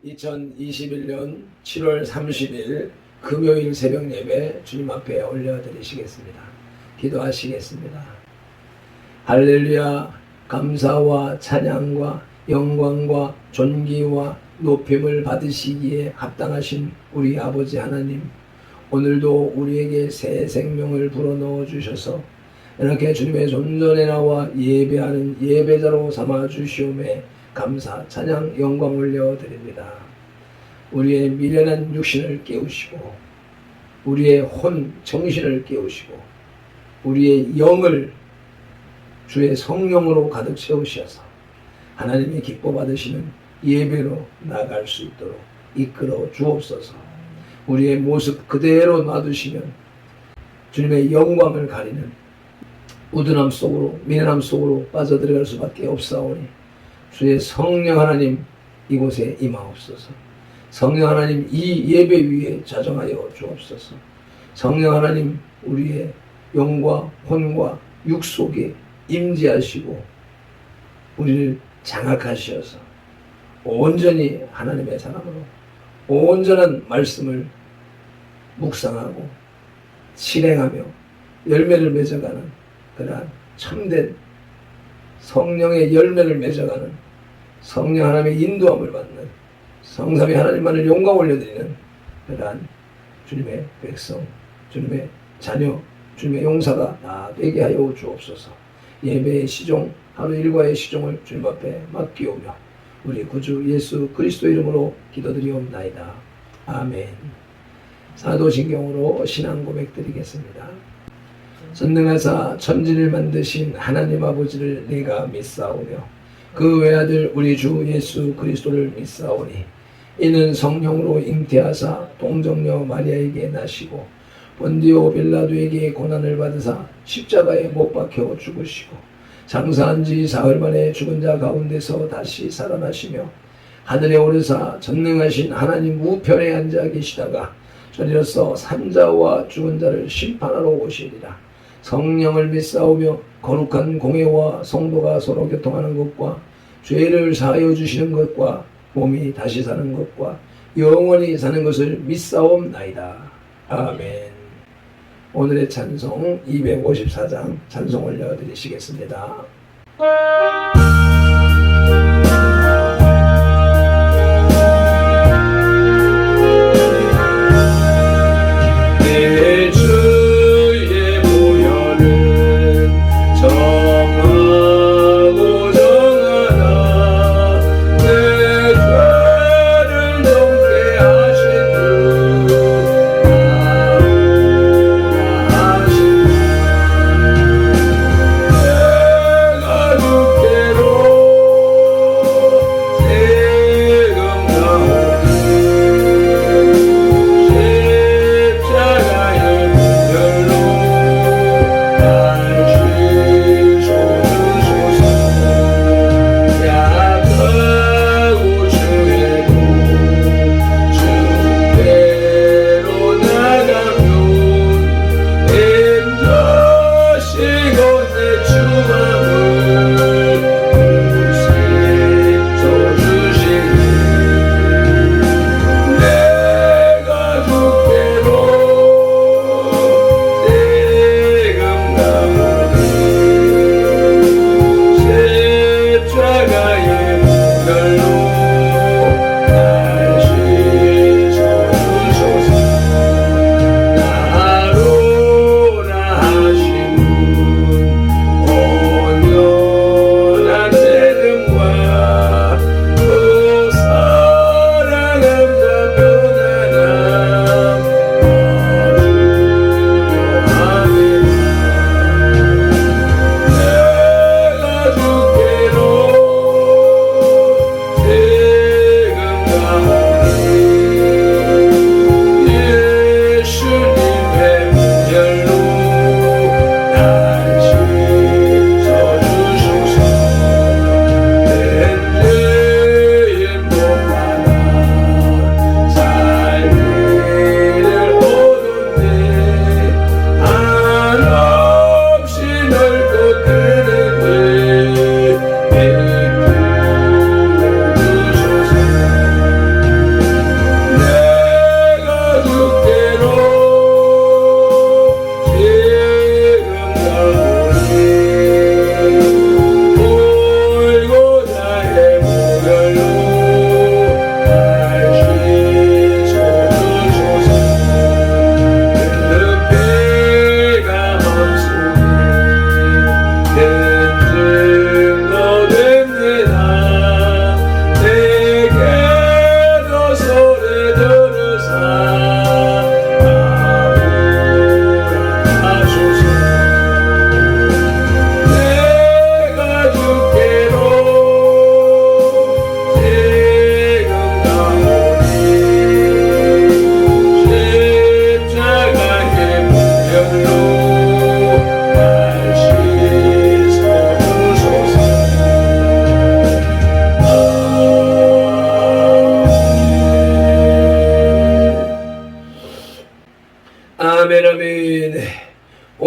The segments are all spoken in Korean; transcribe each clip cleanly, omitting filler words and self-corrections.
2021년 7월 30일 금요일 새벽 예배 주님 앞에 올려드리시겠습니다. 기도하시겠습니다. 할렐루야. 감사와 찬양과 영광과 존귀와 높임을 받으시기에 합당하신 우리 아버지 하나님, 오늘도 우리에게 새 생명을 불어넣어 주셔서 이렇게 주님의 존전에 나와 예배하는 예배자로 삼아 주시오매 감사, 찬양, 영광 올려드립니다. 우리의 미련한 육신을 깨우시고 우리의 혼, 정신을 깨우시고 우리의 영을 주의 성령으로 가득 채우셔서 하나님이 기뻐 받으시는 예배로 나아갈 수 있도록 이끌어 주옵소서. 우리의 모습 그대로 놔두시면 주님의 영광을 가리는 우둔함 속으로, 미련함 속으로 빠져들어갈 수밖에 없사오니 주의 성령 하나님 이곳에 임하옵소서. 성령 하나님 이 예배 위에 자정하여 주옵소서. 성령 하나님 우리의 영과 혼과 육 속에 임재하시고 우리를 장악하시어서 온전히 하나님의 사람으로 온전한 말씀을 묵상하고 실행하며 열매를 맺어가는 그러한 참된 성령의 열매를 맺어가는 성령 하나님의 인도함을 받는 성삼위 하나님만을 영광 올려드리는 그러한 주님의 백성, 주님의 자녀, 주님의 용사가 다 되게 하여 주옵소서. 예배의 시종, 하루 일과의 시종을 주님 앞에 맡기오며 우리 구주 예수 그리스도 이름으로 기도드리옵나이다. 아멘. 사도신경으로 신앙 고백 드리겠습니다. 전능하사 천지를 만드신 하나님 아버지를 내가 믿사오며 그 외아들 우리 주 예수 그리스도를 믿사오니 이는 성령으로 잉태하사 동정녀 마리아에게 나시고 본디오 빌라도에게 고난을 받으사 십자가에 못 박혀 죽으시고 장사한 지 사흘 만에 죽은 자 가운데서 다시 살아나시며 하늘에 오르사 전능하신 하나님 우편에 앉아 계시다가 저리로서 산자와 죽은 자를 심판하러 오시리라. 성령을 믿사오며 거룩한 공회와 성도가 서로 교통하는 것과 죄를 사하여 주시는 것과 몸이 다시 사는 것과 영원히 사는 것을 믿사옵나이다. 아멘. 오늘의 찬송 254장 찬송 올려드리시겠습니다. 내가 주께로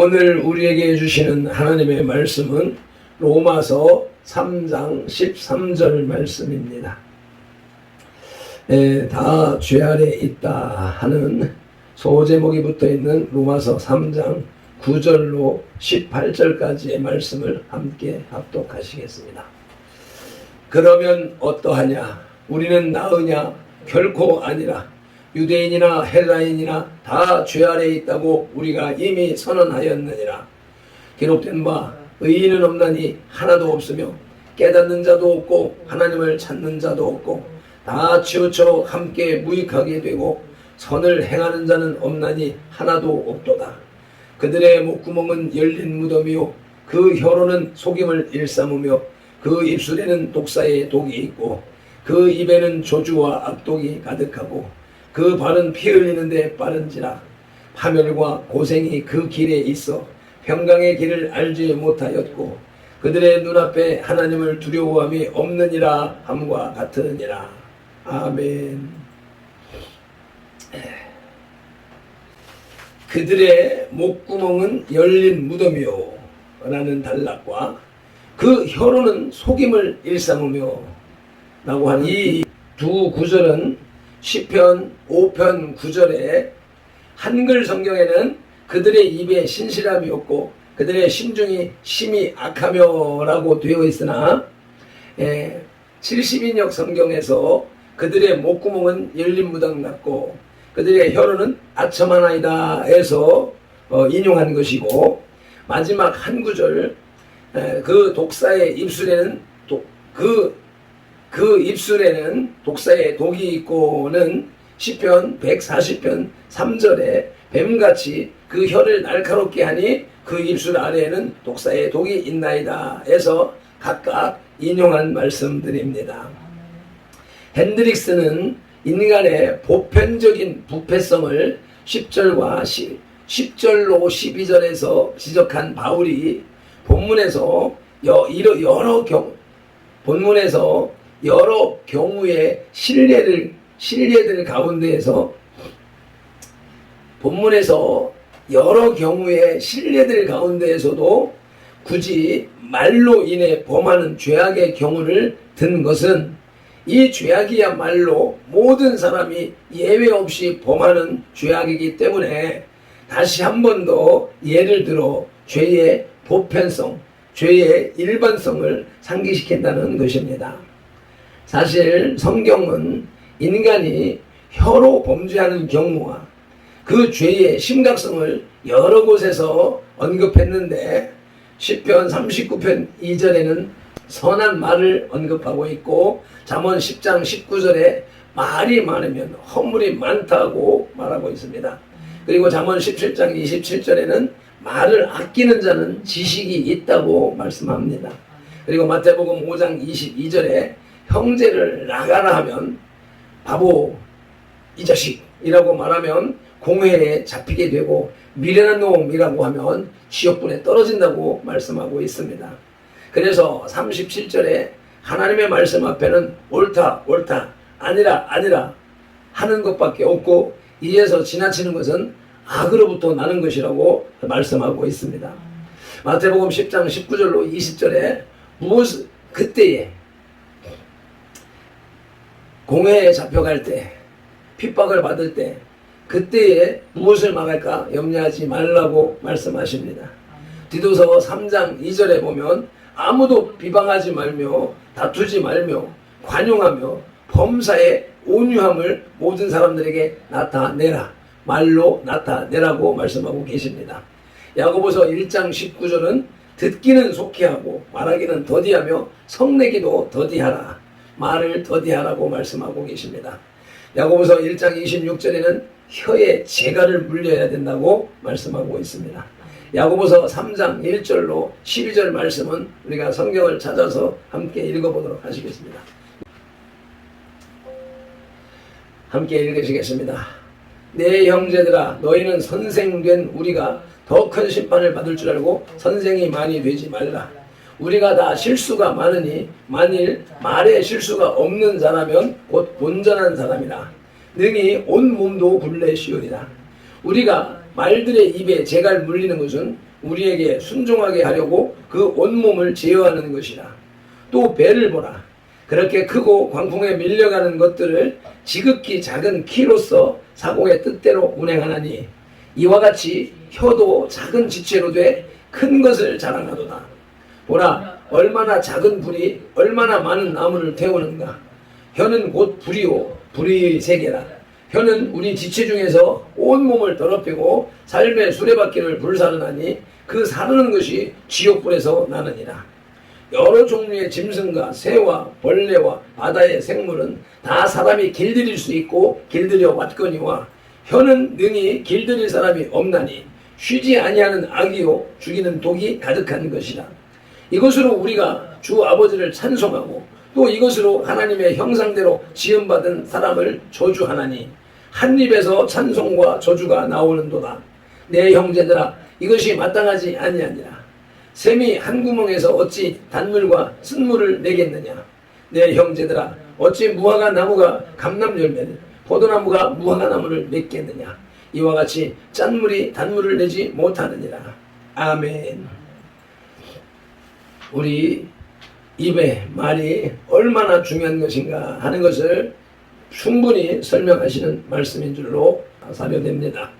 오늘 우리에게 주시는 하나님의 말씀은 로마서 3장 13절 말씀입니다. 다 죄 아래 있다 하는 소제목이 붙어있는 로마서 3장 9절로 18절까지의 말씀을 함께 합독하시겠습니다. 그러면 어떠하냐? 우리는 나으냐? 결코 아니라. 유대인이나 헬라인이나 다 죄 아래 있다고 우리가 이미 선언하였느니라. 기록된 바 의인은 없나니 하나도 없으며 깨닫는 자도 없고 하나님을 찾는 자도 없고 다 치우쳐 함께 무익하게 되고 선을 행하는 자는 없나니 하나도 없도다. 그들의 목구멍은 열린 무덤이요 그 혀로는 속임을 일삼으며 그 입술에는 독사의 독이 있고 그 입에는 조주와 악독이 가득하고 그 발은 피 흘리는데 빠른지라. 파멸과 고생이 그 길에 있어 평강의 길을 알지 못하였고 그들의 눈앞에 하나님을 두려워함이 없느니라 함과 같으니라. 아멘. 그들의 목구멍은 열린 무덤이요 라는 단락과 그 혀로는 속임을 일삼으며 라고 하는 이 두 구절은 시편 5편 9절에 한글 성경에는 그들의 입에 신실함이 없고 그들의 심중이 심히 악하며 라고 되어 있으나 70인역 성경에서 그들의 목구멍은 열린 무덤 같고 그들의 혀로는 아첨하나이다 해서 인용한 것이고 마지막 한 구절 그 독사의 입술에는 그 입술에는 독사의 독이 있고는 시편 140편 3절에 뱀같이 그 혀를 날카롭게 하니 그 입술 아래에는 독사의 독이 있나이다 해서 각각 인용한 말씀드립니다. 핸드릭스는 인간의 보편적인 부패성을 10절로 12절에서 지적한 바울이 본문에서 여러 경우의 신뢰들 가운데에서 본문에서 여러 경우의 신뢰들 가운데에서도 굳이 말로 인해 범하는 죄악의 경우를 든 것은 이 죄악이야말로 모든 사람이 예외 없이 범하는 죄악이기 때문에 다시 한 번 더 예를 들어 죄의 보편성, 죄의 일반성을 상기시킨다는 것입니다. 사실 성경은 인간이 혀로 범죄하는 경우와 그 죄의 심각성을 여러 곳에서 언급했는데 시편 39편 2절에는 선한 말을 언급하고 있고 잠언 10장 19절에 말이 많으면 허물이 많다고 말하고 있습니다. 그리고 잠언 17장 27절에는 말을 아끼는 자는 지식이 있다고 말씀합니다. 그리고 마태복음 5장 22절에 형제를 나가라 하면 바보 이 자식이라고 말하면 공회에 잡히게 되고 미련한 놈이라고 하면 지옥불에 떨어진다고 말씀하고 있습니다. 그래서 37절에 하나님의 말씀 앞에는 옳다 아니라 하는 것밖에 없고 이에서 지나치는 것은 악으로부터 나는 것이라고 말씀하고 있습니다. 마태복음 10장 19절로 20절에 그때에 공회에 잡혀갈 때 핍박을 받을 때 그때에 무엇을 막을까 염려하지 말라고 말씀하십니다. 디도서 3장 2절에 보면 아무도 비방하지 말며 다투지 말며 관용하며 범사에 온유함을 모든 사람들에게 나타내라. 말로 나타내라고 말씀하고 계십니다. 야고보서 1장 19절은 듣기는 속히 하고 말하기는 더디하며 성내기도 더디하라. 말을 더디하라고 말씀하고 계십니다. 야고보서 1장 26절에는 혀에 재갈을 물려야 된다고 말씀하고 있습니다. 야고보서 3장 1절로 12절 말씀은 우리가 성경을 찾아서 함께 읽어보도록 하시겠습니다. 함께 읽으시겠습니다. 내 형제들아 너희는 선생된 우리가 더 큰 심판을 받을 줄 알고 선생이 많이 되지 말라. 우리가 다 실수가 많으니 만일 말에 실수가 없는 자라면 곧 온전한 사람이라. 능히 온 몸도 굴레 씌우리라. 우리가 말들의 입에 재갈 물리는 것은 우리에게 순종하게 하려고 그 온몸을 제어하는 것이라. 또 배를 보라. 그렇게 크고 광풍에 밀려가는 것들을 지극히 작은 키로서 사공의 뜻대로 운행하나니 이와 같이 혀도 작은 지체로 돼 큰 것을 자랑하도다. 보라, 얼마나 작은 불이 얼마나 많은 나무를 태우는가. 혀는 곧 불이요 불의 세계라. 혀는 우리 지체 중에서 온몸을 더럽히고 삶의 수레바퀴를 불사르나니 그 사르는 것이 지옥불에서 나느니라. 여러 종류의 짐승과 새와 벌레와 바다의 생물은 다 사람이 길들일 수 있고 길들여 왔거니와 혀는 능히 길들일 사람이 없나니 쉬지 아니하는 악이요 죽이는 독이 가득한 것이라. 이것으로 우리가 주 아버지를 찬송하고 또 이것으로 하나님의 형상대로 지음받은 사람을 저주하나니 한 입에서 찬송과 저주가 나오는도다. 내 형제들아, 이것이 마땅하지 아니하니라. 샘이 한 구멍에서 어찌 단물과 쓴물을 내겠느냐. 내 형제들아, 어찌 무화과 나무가 감람 열매를, 포도나무가 무화과 나무를 맺겠느냐. 이와 같이 짠물이 단물을 내지 못하느니라. 아멘. 우리 입의 말이 얼마나 중요한 것인가 하는 것을 충분히 설명하시는 말씀인 줄로 사료됩니다.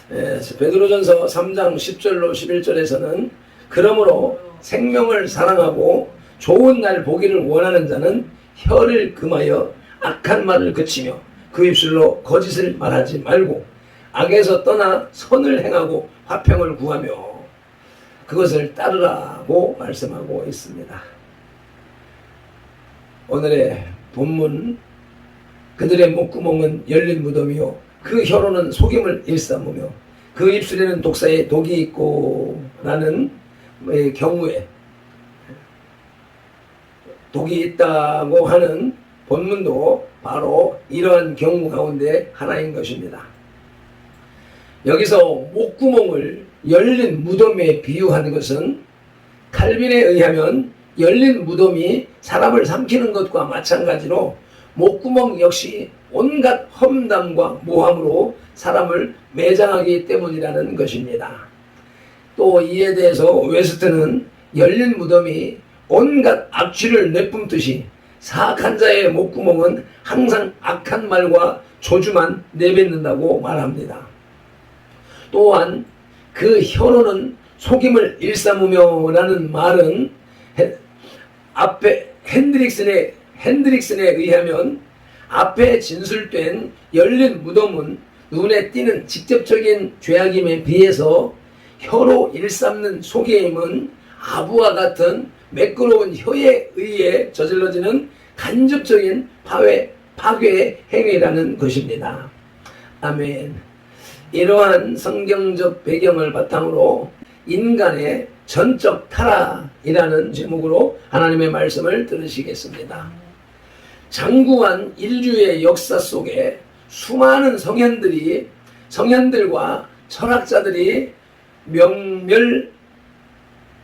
베드로전서 3장 10절로 11절에서는 그러므로 생명을 사랑하고 좋은 날 보기를 원하는 자는 혀를 금하여 악한 말을 그치며 그 입술로 거짓을 말하지 말고 악에서 떠나 선을 행하고 화평을 구하며 그것을 따르라고 말씀하고 있습니다. 오늘의 본문, 그들의 목구멍은 열린 무덤이요 그 혀로는 속임을 일삼으며 그 입술에는 독사의 독이 있고 라는 경우에 독이 있다고 하는 본문도 바로 이러한 경우 가운데 하나인 것입니다. 여기서 목구멍을 열린 무덤에 비유하는 것은 칼빈에 의하면 열린 무덤이 사람을 삼키는 것과 마찬가지로 목구멍 역시 온갖 험담과 모함으로 사람을 매장하기 때문이라는 것입니다. 또 이에 대해서 웨스트는 열린 무덤이 온갖 악취를 내뿜듯이 사악한 자의 목구멍은 항상 악한 말과 조주만 내뱉는다고 말합니다. 또한 그 혀로는 속임을 일삼으며 라는 말은 앞에 핸드릭슨에 의하면 앞에 진술된 열린 무덤은 눈에 띄는 직접적인 죄악임에 비해서 혀로 일삼는 속임은 아부와 같은 매끄러운 혀에 의해 저질러지는 간접적인 파괴 행위라는 것입니다. 아멘. 이러한 성경적 배경을 바탕으로 인간의 전적 타락이라는 제목으로 하나님의 말씀을 들으시겠습니다. 장구한 인류의 역사 속에 수많은 성현들과 철학자들이 명멸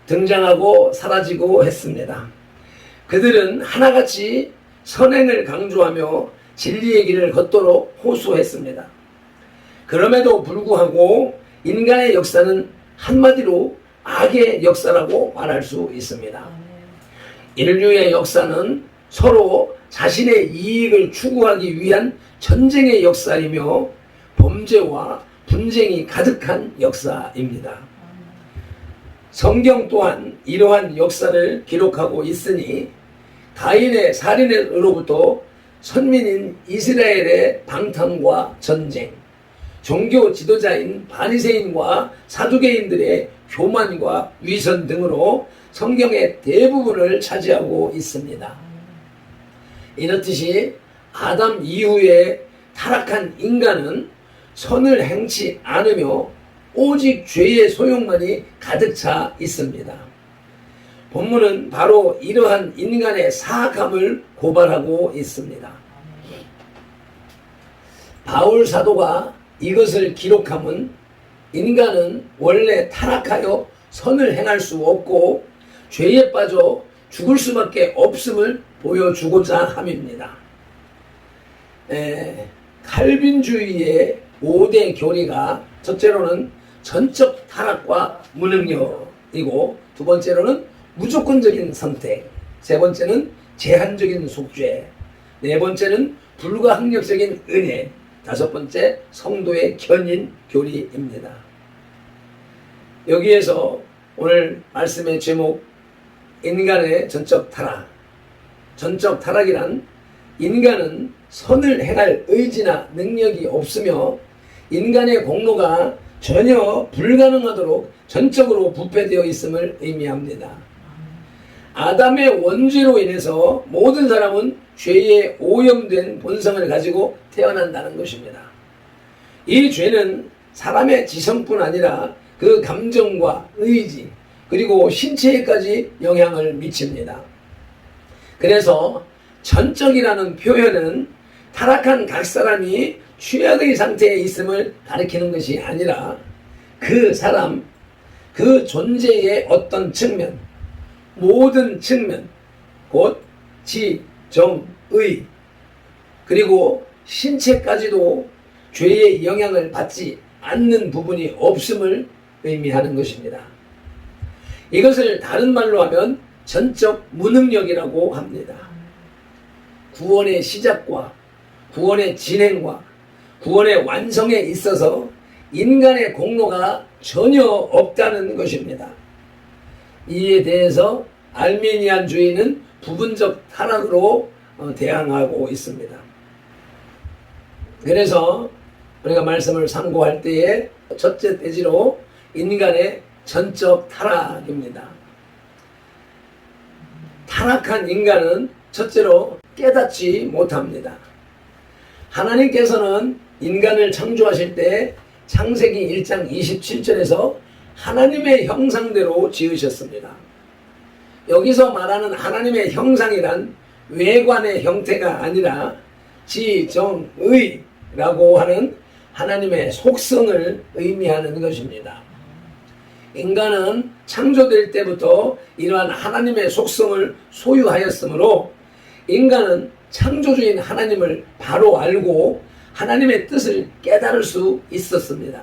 등장하고 사라지고 했습니다. 그들은 하나같이 선행을 강조하며 진리의 길을 걷도록 호소했습니다. 그럼에도 불구하고 인간의 역사는 한마디로 악의 역사라고 말할 수 있습니다. 인류의 역사는 서로 자신의 이익을 추구하기 위한 전쟁의 역사이며 범죄와 분쟁이 가득한 역사입니다. 성경 또한 이러한 역사를 기록하고 있으니 가인의 살인으로부터 선민인 이스라엘의 방탕과 전쟁, 종교 지도자인 바리새인과 사두개인들의 교만과 위선 등으로 성경의 대부분을 차지하고 있습니다. 이렇듯이 아담 이후에 타락한 인간은 선을 행치 않으며 오직 죄의 소용만이 가득 차 있습니다. 본문은 바로 이러한 인간의 사악함을 고발하고 있습니다. 바울 사도가 이것을 기록함은 인간은 원래 타락하여 선을 행할 수 없고 죄에 빠져 죽을 수밖에 없음을 보여주고자 함입니다. 칼빈주의의 5대 교리가 첫째로는 전적 타락과 무능력이고, 두 번째로는 무조건적인 선택, 세 번째는 제한적인 속죄, 네 번째는 불가항력적인 은혜, 다섯 번째 성도의 견인 교리입니다. 여기에서 오늘 말씀의 제목, 인간의 전적 타락. 전적 타락이란 인간은 선을 행할 의지나 능력이 없으며 인간의 공로가 전혀 불가능하도록 전적으로 부패되어 있음을 의미합니다. 아담의 원죄로 인해서 모든 사람은 죄에 오염된 본성을 가지고 태어난다는 것입니다. 이 죄는 사람의 지성뿐 아니라 그 감정과 의지 그리고 신체에까지 영향을 미칩니다. 그래서 전적이라는 표현은 타락한 각 사람이 최악의 상태에 있음을 가리키는 것이 아니라 그 사람, 그 존재의 어떤 측면, 모든 측면, 곧 지, 정, 의, 그리고 신체까지도 죄의 영향을 받지 않는 부분이 없음을 의미하는 것입니다. 이것을 다른 말로 하면 전적 무능력이라고 합니다. 구원의 시작과 구원의 진행과 구원의 완성에 있어서 인간의 공로가 전혀 없다는 것입니다. 이에 대해서 알미니안주의는 부분적 타락으로 대항하고 있습니다. 그래서 우리가 말씀을 상고할 때에 첫째 대지로 인간의 전적 타락입니다. 타락한 인간은 첫째로 깨닫지 못합니다. 하나님께서는 인간을 창조하실 때 창세기 1장 27절에서 하나님의 형상대로 지으셨습니다. 여기서 말하는 하나님의 형상이란 외관의 형태가 아니라 지정의라고 하는 하나님의 속성을 의미하는 것입니다. 인간은 창조될 때부터 이러한 하나님의 속성을 소유하였으므로 인간은 창조주인 하나님을 바로 알고 하나님의 뜻을 깨달을 수 있었습니다.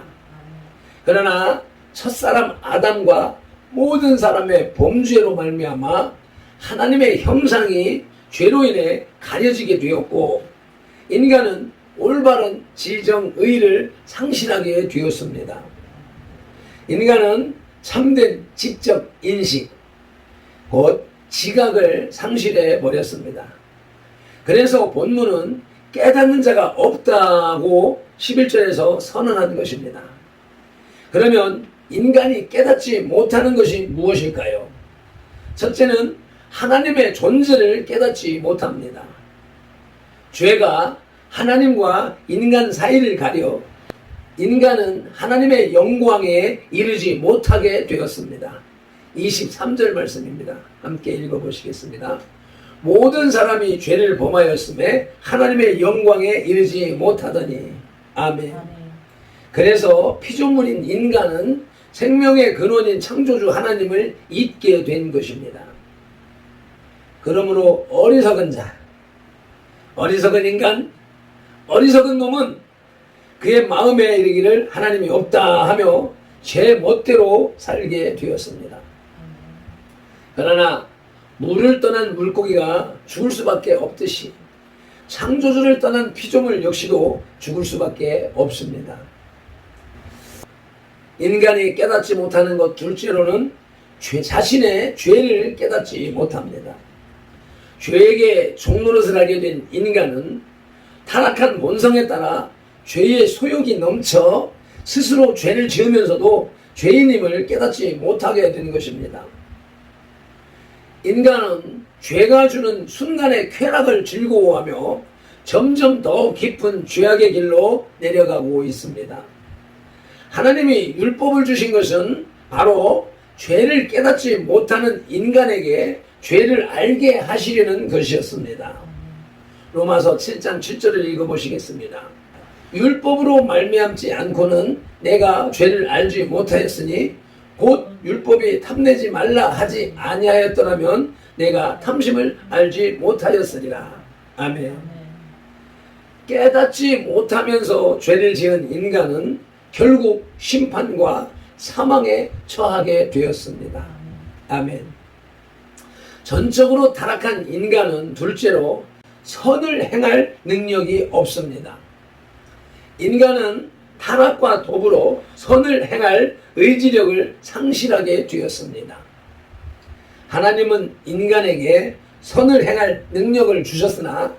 그러나 첫사람 아담과 모든 사람의 범죄로 말미암아 하나님의 형상이 죄로 인해 가려지게 되었고 인간은 올바른 지정의를 상실하게 되었습니다. 인간은 참된 지적 인식, 곧 지각을 상실해 버렸습니다. 그래서 본문은 깨닫는 자가 없다고 11절에서 선언한 것입니다. 그러면 인간이 깨닫지 못하는 것이 무엇일까요? 첫째는 하나님의 존재를 깨닫지 못합니다. 죄가 하나님과 인간 사이를 가려 인간은 하나님의 영광에 이르지 못하게 되었습니다. 23절 말씀입니다. 함께 읽어보시겠습니다. 모든 사람이 죄를 범하였음에 하나님의 영광에 이르지 못하더니 아멘. 그래서 피조물인 인간은 생명의 근원인 창조주 하나님을 잊게 된 것입니다. 그러므로 어리석은 자, 어리석은 인간, 어리석은 놈은 그의 마음에 이르기를 하나님이 없다 하며 제 멋대로 살게 되었습니다. 그러나 물을 떠난 물고기가 죽을 수밖에 없듯이 창조주를 떠난 피조물 역시도 죽을 수밖에 없습니다. 인간이 깨닫지 못하는 것 둘째로는 자신의 죄를 깨닫지 못합니다. 죄에게 종노릇을 하게 된 인간은 타락한 본성에 따라 죄의 소욕이 넘쳐 스스로 죄를 지으면서도 죄인임을 깨닫지 못하게 되는 것입니다. 인간은 죄가 주는 순간의 쾌락을 즐거워하며 점점 더 깊은 죄악의 길로 내려가고 있습니다. 하나님이 율법을 주신 것은 바로 죄를 깨닫지 못하는 인간에게 죄를 알게 하시려는 것이었습니다. 로마서 7장 7절을 읽어보시겠습니다. 율법으로 말미암지 않고는 내가 죄를 알지 못하였으니 곧 율법이 탐내지 말라 하지 아니하였더라면 내가 탐심을 알지 못하였으리라. 아멘. 깨닫지 못하면서 죄를 지은 인간은 결국 심판과 사망에 처하게 되었습니다. 아멘. 전적으로 타락한 인간은 둘째로 선을 행할 능력이 없습니다. 인간은 타락과 더불어 선을 행할 의지력을 상실하게 되었습니다. 하나님은 인간에게 선을 행할 능력을 주셨으나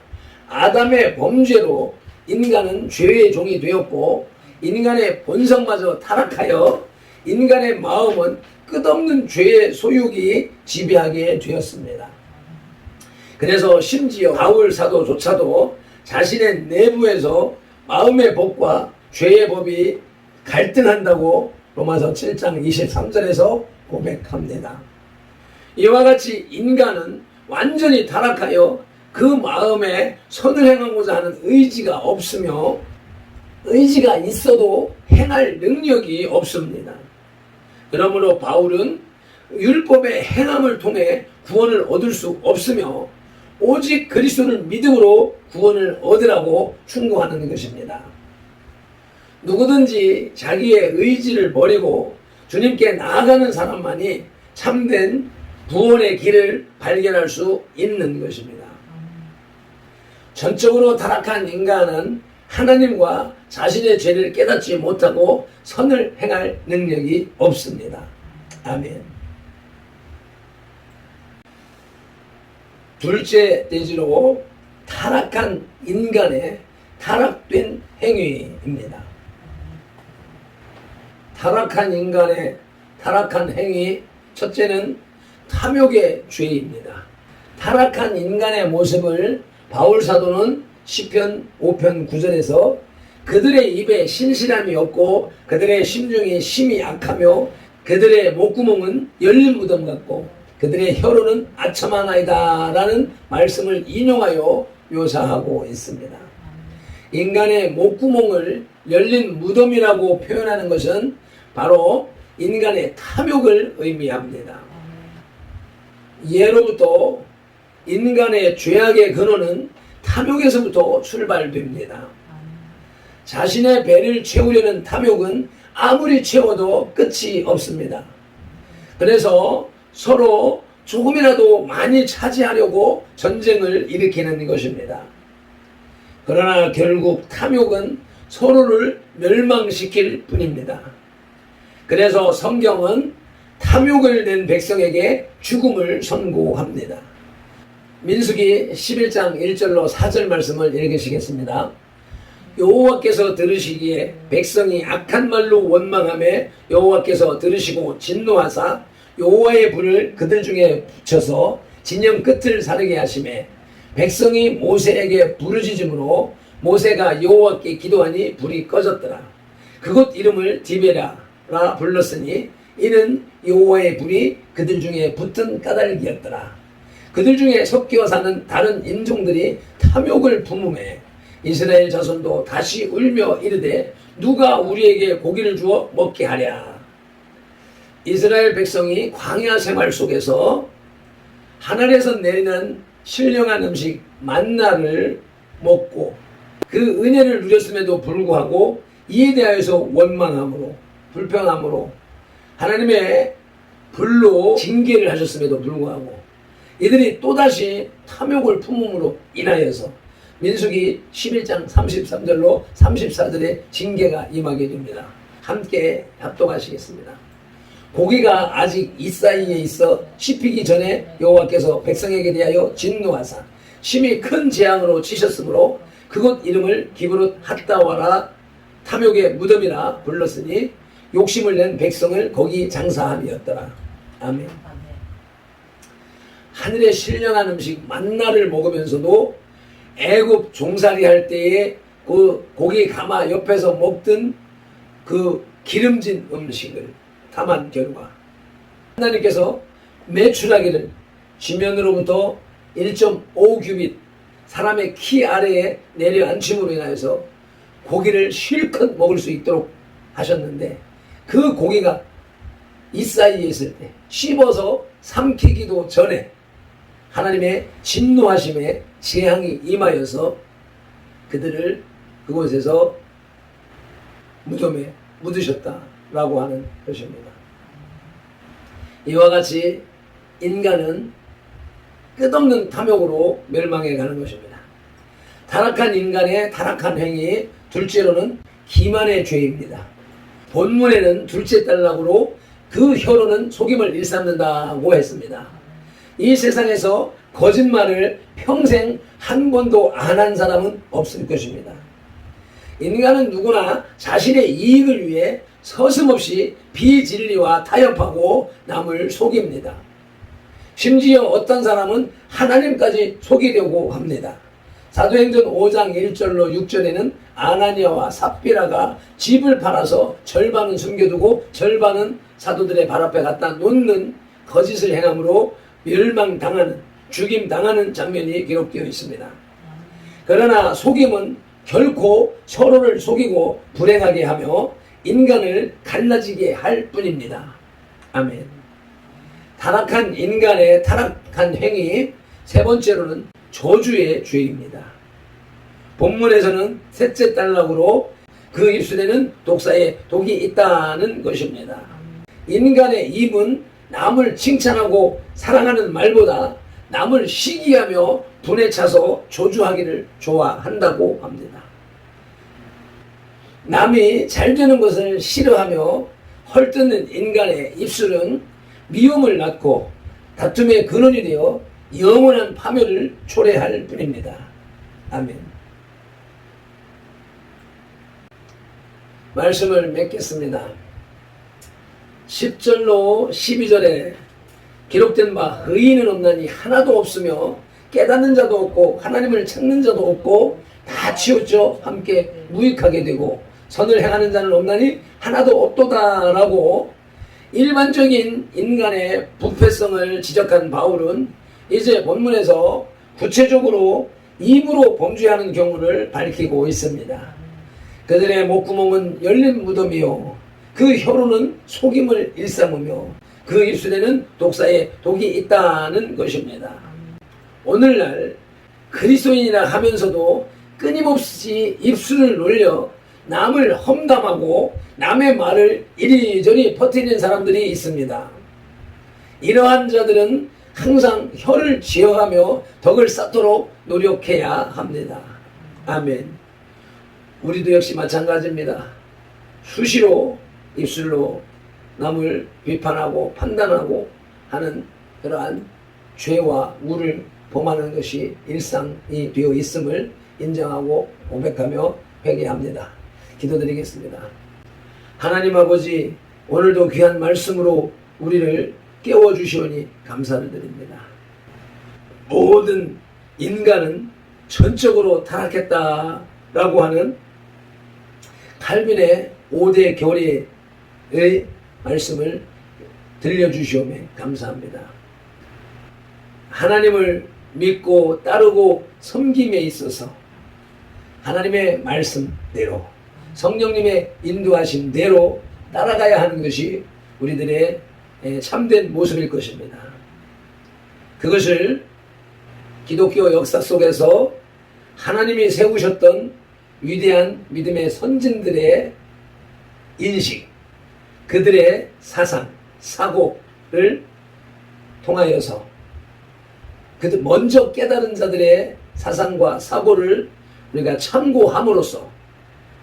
아담의 범죄로 인간은 죄의 종이 되었고 인간의 본성마저 타락하여 인간의 마음은 끝없는 죄의 소욕이 지배하게 되었습니다. 그래서 심지어 바울 사도조차도 자신의 내부에서 마음의 법과 죄의 법이 갈등한다고 로마서 7장 23절에서 고백합니다. 이와 같이 인간은 완전히 타락하여 그 마음에 선을 행하고자 하는 의지가 없으며 의지가 있어도 행할 능력이 없습니다. 그러므로 바울은 율법의 행함을 통해 구원을 얻을 수 없으며 오직 그리스도를 믿음으로 구원을 얻으라고 충고하는 것입니다. 누구든지 자기의 의지를 버리고 주님께 나아가는 사람만이 참된 구원의 길을 발견할 수 있는 것입니다. 전적으로 타락한 인간은 하나님과 자신의 죄를 깨닫지 못하고 선을 행할 능력이 없습니다. 아멘. 둘째 대지로 타락한 인간의 타락된 행위입니다. 타락한 인간의 타락한 행위, 첫째는 탐욕의 죄입니다. 타락한 인간의 모습을 바울 사도는 시편 5편 9절에서 그들의 입에 신실함이 없고 그들의 심중이 심히 악하며 그들의 목구멍은 열린 무덤 같고 그들의 혀로는 아첨하나이다 라는 말씀을 인용하여 묘사하고 있습니다. 인간의 목구멍을 열린 무덤이라고 표현하는 것은 바로 인간의 탐욕을 의미합니다. 예로부터 인간의 죄악의 근원은 탐욕에서부터 출발됩니다. 자신의 배를 채우려는 탐욕은 아무리 채워도 끝이 없습니다. 그래서 서로 조금이라도 많이 차지하려고 전쟁을 일으키는 것입니다. 그러나 결국 탐욕은 서로를 멸망시킬 뿐입니다. 그래서 성경은 탐욕을 낸 백성에게 죽음을 선고합니다. 민수기 11장 1절로 4절 말씀을 읽으시겠습니다. 여호와께서 들으시기에 백성이 악한 말로 원망하며 여호와께서 들으시고 진노하사 여호와의 불을 그들 중에 붙여서 진영 끝을 사르게 하시매 백성이 모세에게 부르짖음으로 모세가 여호와께 기도하니 불이 꺼졌더라. 그곳 이름을 디베라라 불렀으니 이는 여호와의 불이 그들 중에 붙은 까닭이었더라. 그들 중에 섞여 사는 다른 인종들이 탐욕을 품음에 이스라엘 자손도 다시 울며 이르되 누가 우리에게 고기를 주어 먹게 하랴. 이스라엘 백성이 광야 생활 속에서 하늘에서 내리는 신령한 음식 만나를 먹고 그 은혜를 누렸음에도 불구하고 이에 대하여서 원망함으로 불평함으로 하나님의 불로 징계를 하셨음에도 불구하고 이들이 또다시 탐욕을 품음으로 인하여서 민수기 11장 33절로 34절의 징계가 임하게 됩니다. 함께 합독하시겠습니다. 고기가 아직 이 사이에 있어 씹히기 전에 여호와께서 백성에게 대하여 진노하사 심히 큰 재앙으로 치셨으므로 그곳 이름을 기브롯 핫다와라 탐욕의 무덤이라 불렀으니 욕심을 낸 백성을 거기 장사함이었더라. 아멘. 하늘의 신령한 음식 만나를 먹으면서도 애굽 종살이 할 때에 그 고기 가마 옆에서 먹던 그 기름진 음식을 탐한 결과 하나님께서 매출하기를 지면으로부터 1.5규빗 사람의 키 아래에 내려앉힘으로 인하여서 고기를 실컷 먹을 수 있도록 하셨는데 그 고기가 이 사이에 있을 때 씹어서 삼키기도 전에 하나님의 진노하심에 재앙이 임하여서 그들을 그곳에서 무덤에 묻으셨다. 라고 하는 것입니다. 이와 같이 인간은 끝없는 탐욕으로 멸망해 가는 것입니다. 타락한 인간의 타락한 행위, 둘째로는 기만의 죄입니다. 본문에는 둘째 단락으로 그 혀로는 속임을 일삼는다고 했습니다. 이 세상에서 거짓말을 평생 한 번도 안 한 사람은 없을 것입니다. 인간은 누구나 자신의 이익을 위해 서슴없이 비진리와 타협하고 남을 속입니다. 심지어 어떤 사람은 하나님까지 속이려고 합니다. 사도행전 5장 1절로 6절에는 아나니아와 삽비라가 집을 팔아서 절반은 숨겨두고 절반은 사도들의 발 앞에 갖다 놓는 거짓을 행함으로 멸망당하는, 죽임당하는 장면이 기록되어 있습니다. 그러나 속임은 결코 서로를 속이고 불행하게 하며 인간을 갈라지게 할 뿐입니다. 아멘. 타락한 인간의 타락한 행위, 세 번째로는 저주의 죄입니다. 본문에서는 셋째 단락으로 그 입술에는 독사의 독이 있다는 것입니다. 인간의 입은 남을 칭찬하고 사랑하는 말보다 남을 시기하며 분에 차서 조주하기를 좋아한다고 합니다. 남이 잘 되는 것을 싫어하며 헐뜯는 인간의 입술은 미움을 낳고 다툼의 근원이 되어 영원한 파멸을 초래할 뿐입니다. 아멘. 말씀을 맺겠습니다. 10절로 12절에 기록된 바 의인은 없나니 하나도 없으며 깨닫는 자도 없고 하나님을 찾는 자도 없고 다 치우쳐 함께 무익하게 되고 선을 행하는 자는 없나니 하나도 없도다라고 일반적인 인간의 부패성을 지적한 바울은 이제 본문에서 구체적으로 입으로 범죄하는 경우를 밝히고 있습니다. 그들의 목구멍은 열린 무덤이요 그 혀로는 속임을 일삼으며 그 입술에는 독사의 독이 있다는 것입니다. 오늘날 그리스도인이라 하면서도 끊임없이 입술을 놀려 남을 험담하고 남의 말을 이리저리 퍼뜨리는 사람들이 있습니다. 이러한 자들은 항상 혀를 지어가며 덕을 쌓도록 노력해야 합니다. 아멘. 우리도 역시 마찬가지입니다. 수시로 입술로 남을 비판하고 판단하고 하는 그러한 죄와 우를 범하는 것이 일상이 되어 있음을 인정하고 고백하며 회개합니다. 기도드리겠습니다. 하나님 아버지, 오늘도 귀한 말씀으로 우리를 깨워주시오니 감사를 드립니다. 모든 인간은 전적으로 타락했다라고 하는 칼빈의 5대 교리의 말씀을 들려주시오며 감사합니다. 하나님을 믿고 따르고 섬김에 있어서 하나님의 말씀대로 성령님의 인도하신 대로 따라가야 하는 것이 우리들의 참된 모습일 것입니다. 그것을 기독교 역사 속에서 하나님이 세우셨던 위대한 믿음의 선진들의 인식, 그들의 사상, 사고를 통하여서 그들 먼저 깨달은 자들의 사상과 사고를 우리가 참고함으로써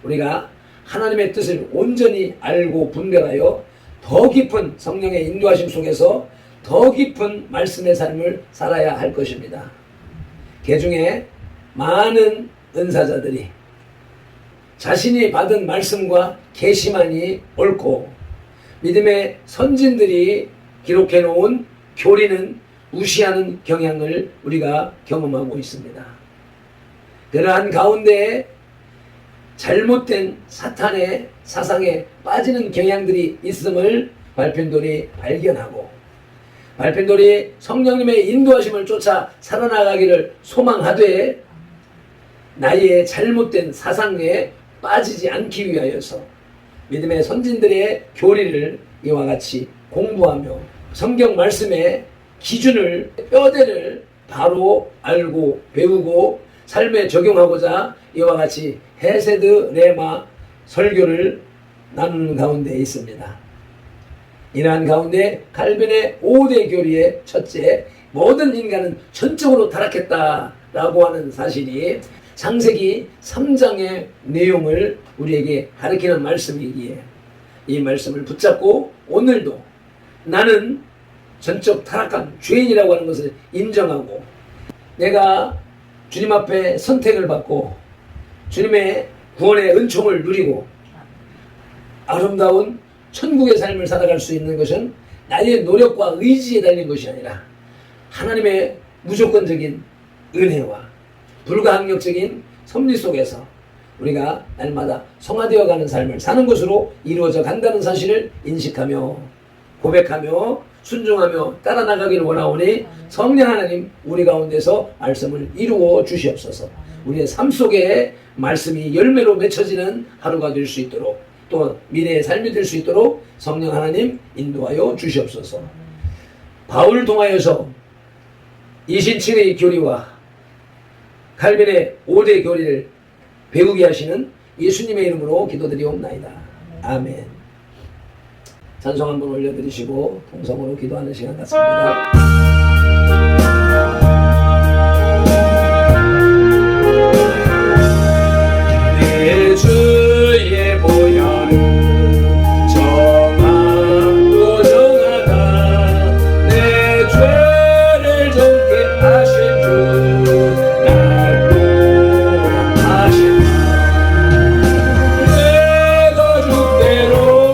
우리가 하나님의 뜻을 온전히 알고 분별하여 더 깊은 성령의 인도하심 속에서 더 깊은 말씀의 삶을 살아야 할 것입니다. 그중에 많은 은사자들이 자신이 받은 말씀과 계시만이 옳고 믿음의 선진들이 기록해 놓은 교리는 무시하는 경향을 우리가 경험하고 있습니다. 그러한 가운데에 잘못된 사탄의 사상에 빠지는 경향들이 있음을 발편돌이 발견하고 발편돌이 성령님의 인도하심을 쫓아 살아나가기를 소망하되 나의 잘못된 사상에 빠지지 않기 위하여서 믿음의 선진들의 교리를 이와 같이 공부하며 성경 말씀의 기준을 뼈대를 바로 알고 배우고 삶에 적용하고자 이와 같이 헤세드 레마 설교를 나누는 가운데 있습니다. 이러한 가운데 칼빈의 5대 교리의 첫째, 모든 인간은 전적으로 타락했다라고 하는 사실이 창세기 3장의 내용을 우리에게 가르치는 말씀이기에 이 말씀을 붙잡고 오늘도 나는 전적 타락한 죄인이라고 하는 것을 인정하고 내가 주님 앞에 선택을 받고 주님의 구원의 은총을 누리고 아름다운 천국의 삶을 살아갈 수 있는 것은 나의 노력과 의지에 달린 것이 아니라 하나님의 무조건적인 은혜와 불가항력적인 섭리 속에서 우리가 날마다 성화되어 가는 삶을 사는 것으로 이루어져 간다는 사실을 인식하며 고백하며 순종하며 따라 나가기를 원하오니 성령 하나님 우리 가운데서 말씀을 이루어 주시옵소서. 우리의 삶 속에 말씀이 열매로 맺혀지는 하루가 될 수 있도록 또 미래의 삶이 될 수 있도록 성령 하나님 인도하여 주시옵소서. 바울을 통하여서 이신칭의 교리와 칼빈의 5대 교리를 배우게 하시는 예수님의 이름으로 기도드리옵나이다. 아멘. 찬송 한번 올려드리시고 통성으로 기도하는 시간 같습니다. 내 주의 보혈은 정하고 정하다. 내 죄를 정케 하신 주 날 구원하신다. 내가 주께로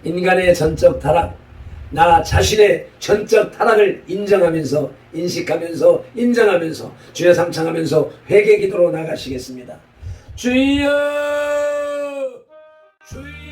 인간의 전적 타락, 나 자신의 전적 타락을 인정하면서 인식하면서 인정하면서 주여 삼창하면서 회개 기도로 나가시겠습니다. 주여 주여